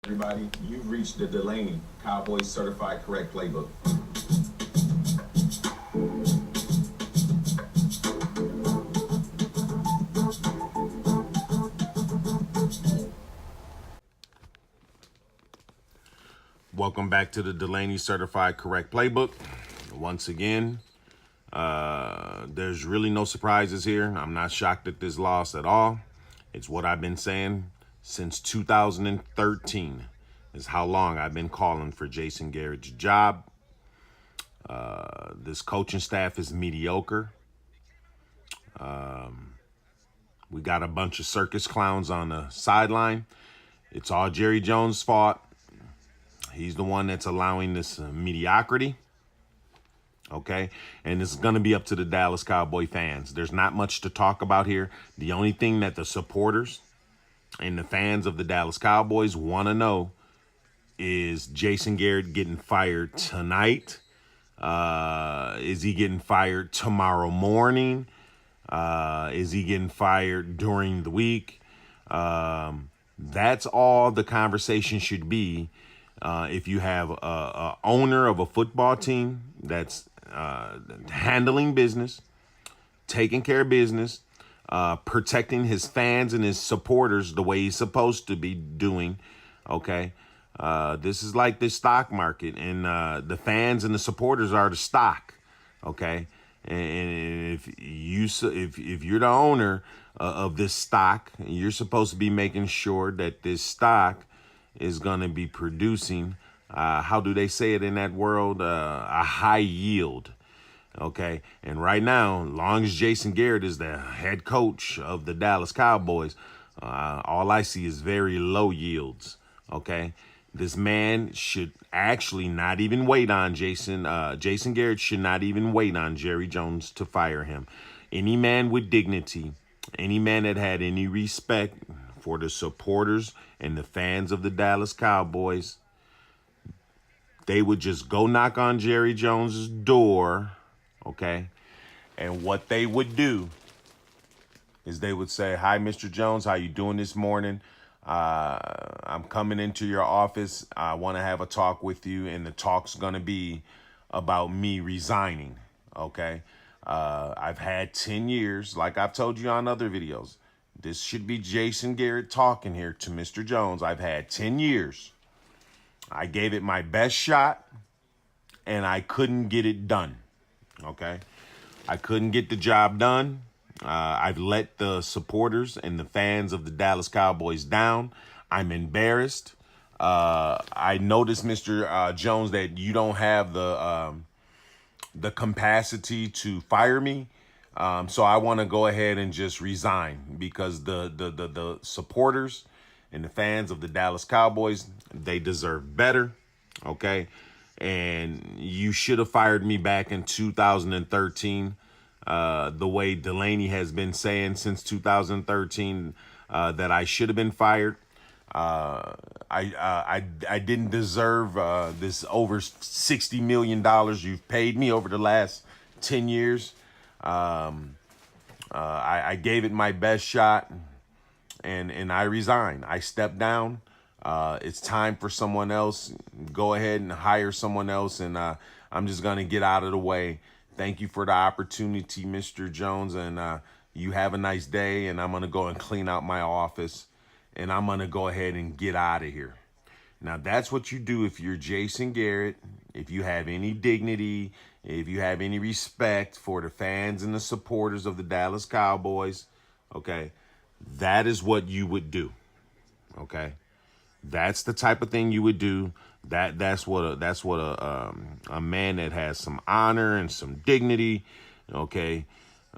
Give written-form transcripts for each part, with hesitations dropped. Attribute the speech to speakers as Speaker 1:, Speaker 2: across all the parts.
Speaker 1: Everybody, you've reached the Delaney Cowboys Certified Correct Playbook.
Speaker 2: Welcome back to the Delaney Certified Correct Playbook. Once again, there's really no surprises here. I'm not shocked at this loss at all. It's what I've been saying since 2013 is how long I've been calling for Jason Garrett's job. This coaching staff is mediocre. We got a bunch of circus clowns on the sideline. It's all Jerry Jones' fault. He's the one that's allowing this mediocrity. Okay, and it's going to be up to the Dallas Cowboy fans. There's not much to talk about here. The only thing that the supporters and the fans of the Dallas Cowboys want to know is Jason Garrett getting fired tonight? Is he getting fired tomorrow morning? Is he getting fired during the week? That's all the conversation should be. If you have a owner of a football team that's handling business, taking care of business, protecting his fans and his supporters the way he's supposed to be doing, okay? This is like the stock market, and the fans and the supporters are the stock, okay? And if you're the owner of this stock, you're supposed to be making sure that this stock is going to be producing, how do they say it in that world? A high yield. Okay. And right now, long as Jason Garrett is the head coach of the Dallas Cowboys, all I see is very low yields. Okay. This man should actually not even wait on Jason. Jason Garrett should not even wait on Jerry Jones to fire him. Any man with dignity, any man that had any respect for the supporters and the fans of the Dallas Cowboys, they would just go knock on Jerry Jones's door, okay? And what they would do is they would say, "Hi, Mr. Jones, how you doing this morning? I'm coming into your office. I want to have a talk with you, and the talk's going to be about me resigning, okay? I've had 10 years, like I've told you on other videos. This should be Jason Garrett talking here to Mr. Jones. I've had 10 years. I gave it my best shot, and I couldn't get it done, okay? I couldn't get the job done. I've let the supporters and the fans of the Dallas Cowboys down. I'm embarrassed. I noticed, Mr. Jones, that you don't have the capacity to fire me. So I want to go ahead and just resign because the supporters and the fans of the Dallas Cowboys, they deserve better. Okay. And you should have fired me back in 2013. The way Delaney has been saying since 2013 that I should have been fired. I didn't deserve this over $60 million you've paid me over the last 10 years. I gave it my best shot, and I resigned. I stepped down. It's time for someone else. Go ahead and hire someone else, and I'm just going to get out of the way. Thank you for the opportunity, Mr. Jones, and you have a nice day, and I'm going to go and clean out my office, and I'm going to go ahead and get out of here. Now, that's what you do if you're Jason Garrett, if you have any dignity, if you have any respect for the fans and the supporters of the Dallas Cowboys, okay, that is what you would do, okay? That's the type of thing you would do. That's what a man that has some honor and some dignity, okay?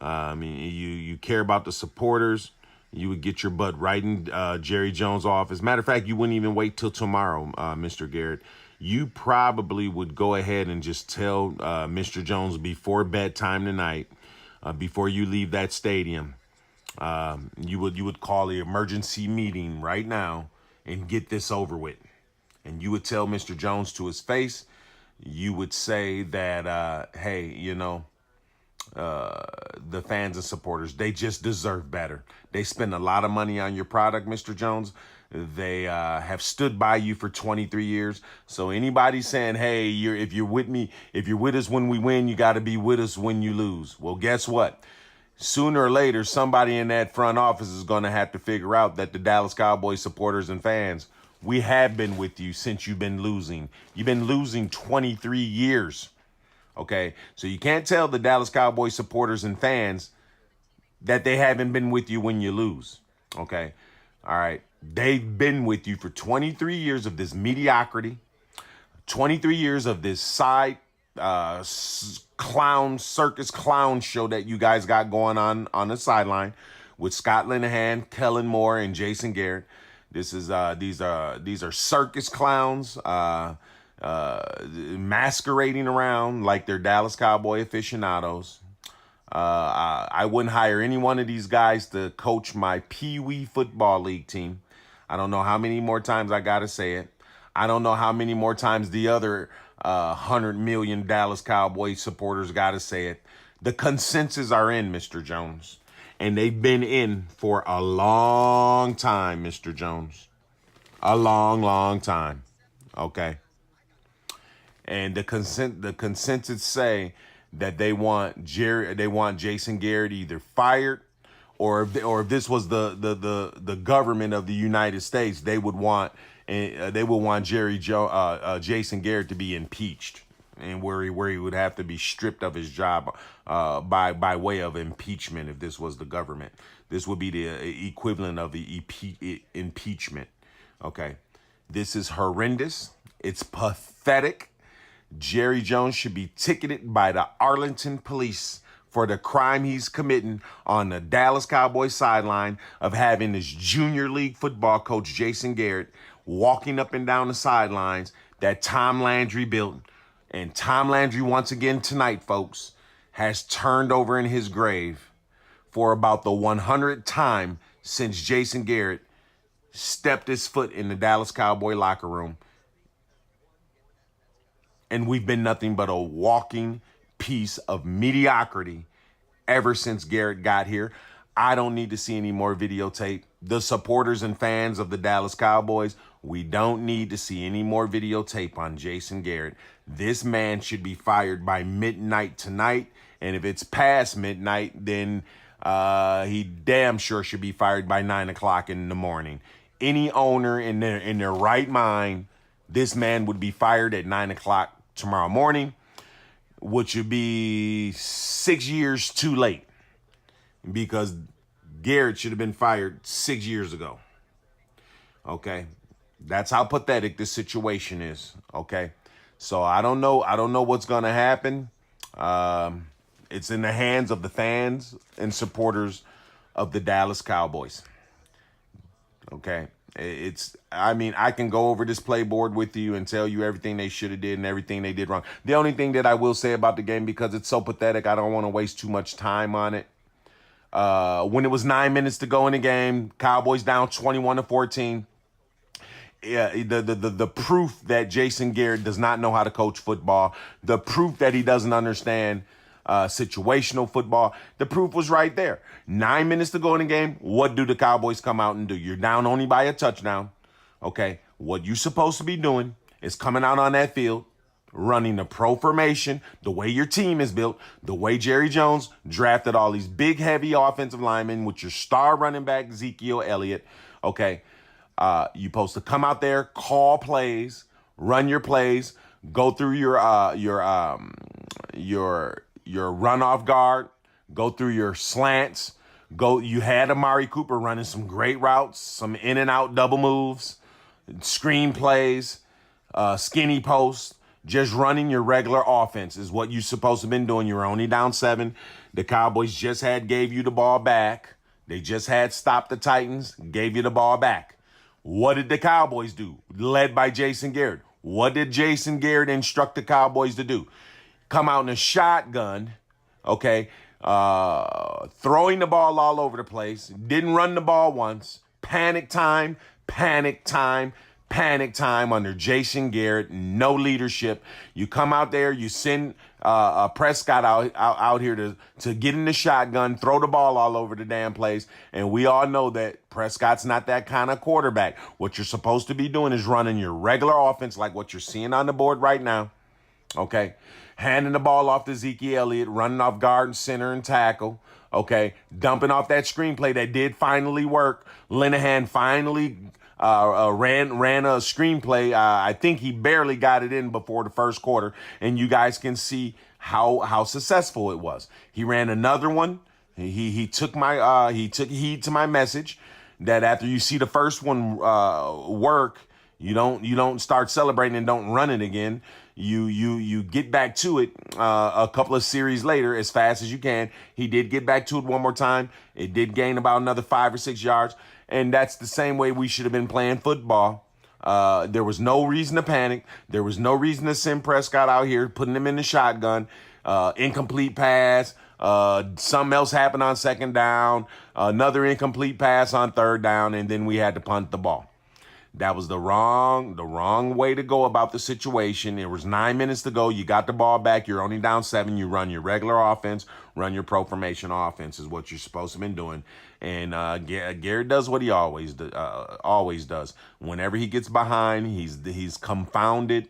Speaker 2: I mean, you care about the supporters. You would get your butt right in Jerry Jones' office. Matter of fact, you wouldn't even wait till tomorrow, Mr. Garrett. You probably would go ahead and just tell Mr. Jones before bedtime tonight, before you leave that stadium, you would call the emergency meeting right now and get this over with. And you would tell Mr. Jones to his face, you would say that, hey, the fans and supporters, they just deserve better. They spend a lot of money on your product, Mr. Jones. They have stood by you for 23 years. So anybody saying, hey, if you're with me, if you're with us when we win, you got to be with us when you lose. Well, guess what? Sooner or later, somebody in that front office is going to have to figure out that the Dallas Cowboys supporters and fans, we have been with you since you've been losing. You've been losing 23 years. Okay, so you can't tell the Dallas Cowboys supporters and fans that they haven't been with you when you lose. Okay, all right. They've been with you for 23 years of this mediocrity, 23 years of this side circus clown show that you guys got going on the sideline with Scott Linehan, Kellen Moore, and Jason Garrett. These are circus clowns masquerading around like they're Dallas Cowboy aficionados. I wouldn't hire any one of these guys to coach my Pee Wee Football League team. I don't know how many more times I got to say it. I don't know how many more times the other 100 million Dallas Cowboys supporters got to say it. The consensus are in, Mr. Jones. And they've been in for a long time, Mr. Jones. A long, long time. Okay. And the consensus say that they want Jason Garrett either fired, or if this was the government of the United States, they would want Jason Garrett to be impeached, and where he would have to be stripped of his job by way of impeachment. If this was the government, this would be the equivalent of the impeachment. Okay, this is horrendous. It's pathetic. Jerry Jones should be ticketed by the Arlington police for the crime he's committing on the Dallas Cowboys sideline of having his junior league football coach, Jason Garrett, walking up and down the sidelines that Tom Landry built. And Tom Landry, once again tonight, folks, has turned over in his grave for about the 100th time since Jason Garrett stepped his foot in the Dallas Cowboy locker room. And we've been nothing but a walking piece of mediocrity ever since Garrett got here. I don't need to see any more videotape. The supporters and fans of the Dallas Cowboys, we don't need to see any more videotape on Jason Garrett. This man should be fired by midnight tonight. And if it's past midnight, then he damn sure should be fired by 9 o'clock in the morning. Any owner in their right mind, this man would be fired at 9 o'clock tomorrow morning, which would be 6 years too late, because Garrett should have been fired 6 years ago. Okay, that's how pathetic this situation is. Okay, so I don't know what's gonna happen. It's in the hands of the fans and supporters of the Dallas Cowboys. Okay. I can go over this playboard with you and tell you everything they should have did and everything they did wrong. The only thing that I will say about the game, because it's so pathetic, I don't want to waste too much time on it. When it was 9 minutes to go in the game, Cowboys down 21-14. Yeah, the proof that Jason Garrett does not know how to coach football, the proof that he doesn't understand situational football, the proof was right there. 9 minutes to go in the game. What do the Cowboys come out and do? You're down only by a touchdown. Okay, what you're supposed to be doing is coming out on that field, running the pro formation, the way your team is built, the way Jerry Jones drafted all these big, heavy offensive linemen with your star running back, Ezekiel Elliott. Okay, you're supposed to come out there, call plays, run your plays, go through your run off guard, go through your slants. You had Amari Cooper running some great routes, some in and out double moves, screen plays, skinny posts. Just running your regular offense is what you're supposed to have been doing. You're only down 7. The Cowboys just gave you the ball back. They just had stopped the Titans, gave you the ball back. What did the Cowboys do? Led by Jason Garrett. What did Jason Garrett instruct the Cowboys to do? Come out in a shotgun, okay, throwing the ball all over the place, didn't run the ball once, panic time, panic time, panic time under Jason Garrett, no leadership. You come out there, you send Prescott out here to get in the shotgun, throw the ball all over the damn place, and we all know that Prescott's not that kind of quarterback. What you're supposed to be doing is running your regular offense like what you're seeing on the board right now. Okay, handing the ball off to Ezekiel Elliott, running off guard and center and tackle. Okay, dumping off that screenplay that did finally work. Linehan finally ran a screenplay. I think he barely got it in before the first quarter, and you guys can see how successful it was. He ran another one. He took heed to my message that after you see the first one work, you don't start celebrating and don't run it again. You get back to it a couple of series later as fast as you can. He did get back to it one more time. It did gain about another 5 or 6 yards. And that's the same way we should have been playing football. There was no reason to panic. There was no reason to send Prescott out here, putting him in the shotgun. Incomplete pass. Something else happened on second down. Another incomplete pass on third down. And then we had to punt the ball. That was the wrong way to go about the situation. There was 9 minutes to go. You got the ball back. You're only down 7. You run your regular offense, run your pro formation offense is what you're supposed to have been doing. And Garrett does what he always does. Whenever he gets behind, he's confounded.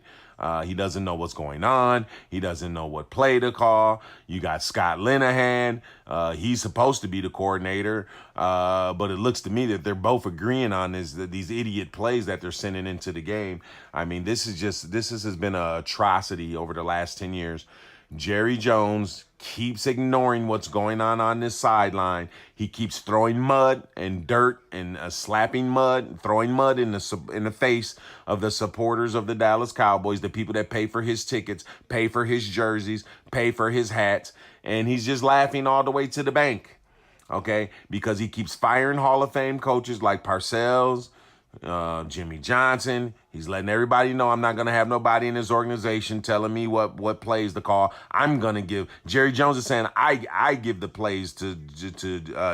Speaker 2: He doesn't know what's going on. He doesn't know what play to call. You got Scott Linehan. He's supposed to be the coordinator. But it looks to me that they're both agreeing on these idiot plays that they're sending into the game. I mean, this has been an atrocity over the last 10 years. Jerry Jones keeps ignoring what's going on this sideline. He keeps throwing mud and dirt and slapping mud, throwing mud in the face of the supporters of the Dallas Cowboys, the people that pay for his tickets, pay for his jerseys, pay for his hats, and he's just laughing all the way to the bank, okay? Because he keeps firing Hall of Fame coaches like Parcells, Jimmy Johnson. He's letting everybody know I'm not going to have nobody in his organization telling me what plays to call. I'm going to give. Jerry Jones is saying I give the plays to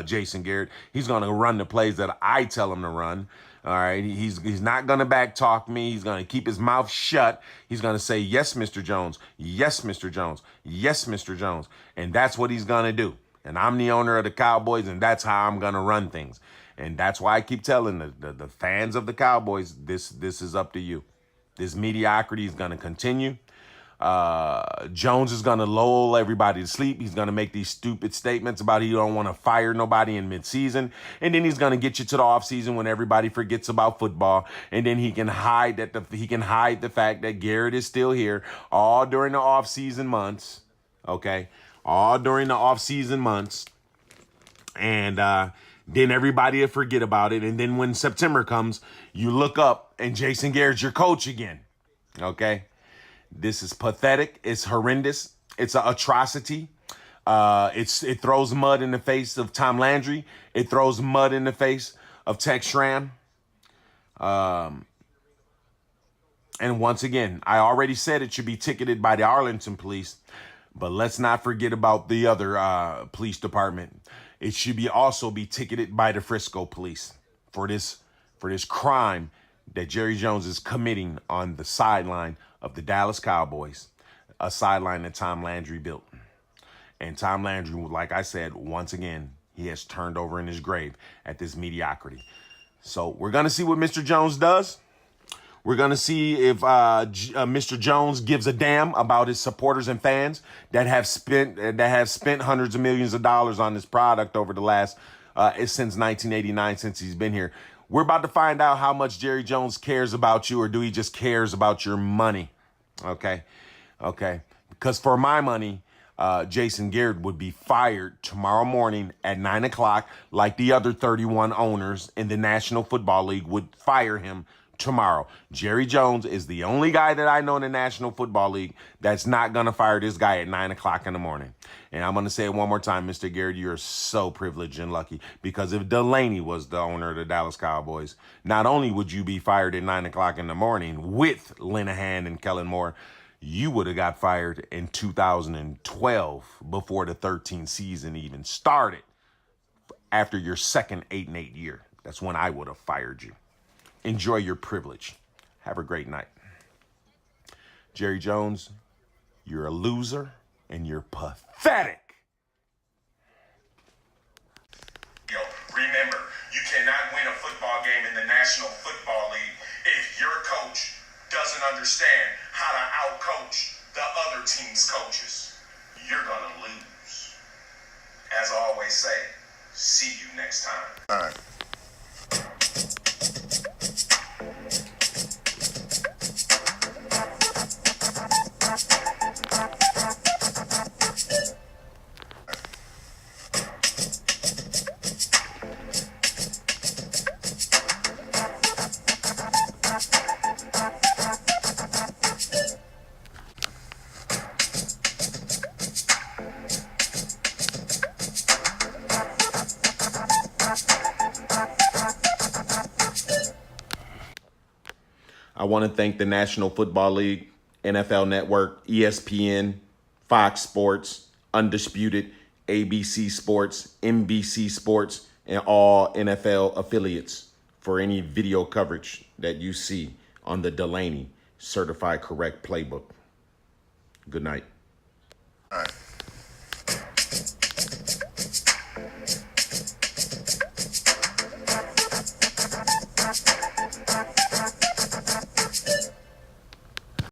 Speaker 2: Jason Garrett. He's going to run the plays that I tell him to run. All right. He's not going to back talk me. He's going to keep his mouth shut. He's going to say, yes, Mr. Jones. Yes, Mr. Jones. Yes, Mr. Jones. And that's what he's going to do. And I'm the owner of the Cowboys, and that's how I'm going to run things. And that's why I keep telling the fans of the Cowboys, this is up to you. This mediocrity is going to continue. Jones is going to lull everybody to sleep. He's going to make these stupid statements about he don't want to fire nobody in midseason. And then he's going to get you to the offseason when everybody forgets about football. And then he can hide the fact that Garrett is still here all during the offseason months. Okay? All during the offseason months. And then everybody will forget about it. And then when September comes, you look up and Jason Garrett's your coach again. Okay? This is pathetic. It's horrendous. It's an atrocity. It throws mud in the face of Tom Landry. It throws mud in the face of Tex Schramm. And once again, I already said it should be ticketed by the Arlington police. But let's not forget about the other police department. It should also be ticketed by the Frisco police for this crime that Jerry Jones is committing on the sideline of the Dallas Cowboys, a sideline that Tom Landry built. And Tom Landry, like I said, once again, he has turned over in his grave at this mediocrity. So we're going to see what Mr. Jones does. We're going to see if Mr. Jones gives a damn about his supporters and fans that have spent hundreds of millions of dollars on this product over the last since 1989, since he's been here. We're about to find out how much Jerry Jones cares about you, or do he just cares about your money? Okay. Because for my money, Jason Garrett would be fired tomorrow morning at 9 o'clock, like the other 31 owners in the National Football League would fire him tomorrow. Jerry Jones is the only guy that I know in the National Football League that's not going to fire this guy at 9 o'clock in the morning. And I'm going to say it one more time, Mr. Garrett, you're so privileged and lucky, because if Delaney was the owner of the Dallas Cowboys, not only would you be fired at 9 o'clock in the morning with Linehan and Kellen Moore, you would have got fired in 2012 before the 13th season even started, after your second 8-8 year. That's when I would have fired you. Enjoy your privilege. Have a great night. Jerry Jones, you're a loser and you're pathetic.
Speaker 3: Remember, you cannot win a football game in the National Football League if your coach doesn't understand how to outcoach the other team's coaches. You're going to lose. As I always say, see you next time.
Speaker 4: All right.
Speaker 2: I want to thank the National Football League, NFL Network, ESPN, Fox Sports, Undisputed, ABC Sports, NBC Sports, and all NFL affiliates for any video coverage that you see on the Delaney Certified Correct Playbook. Good night.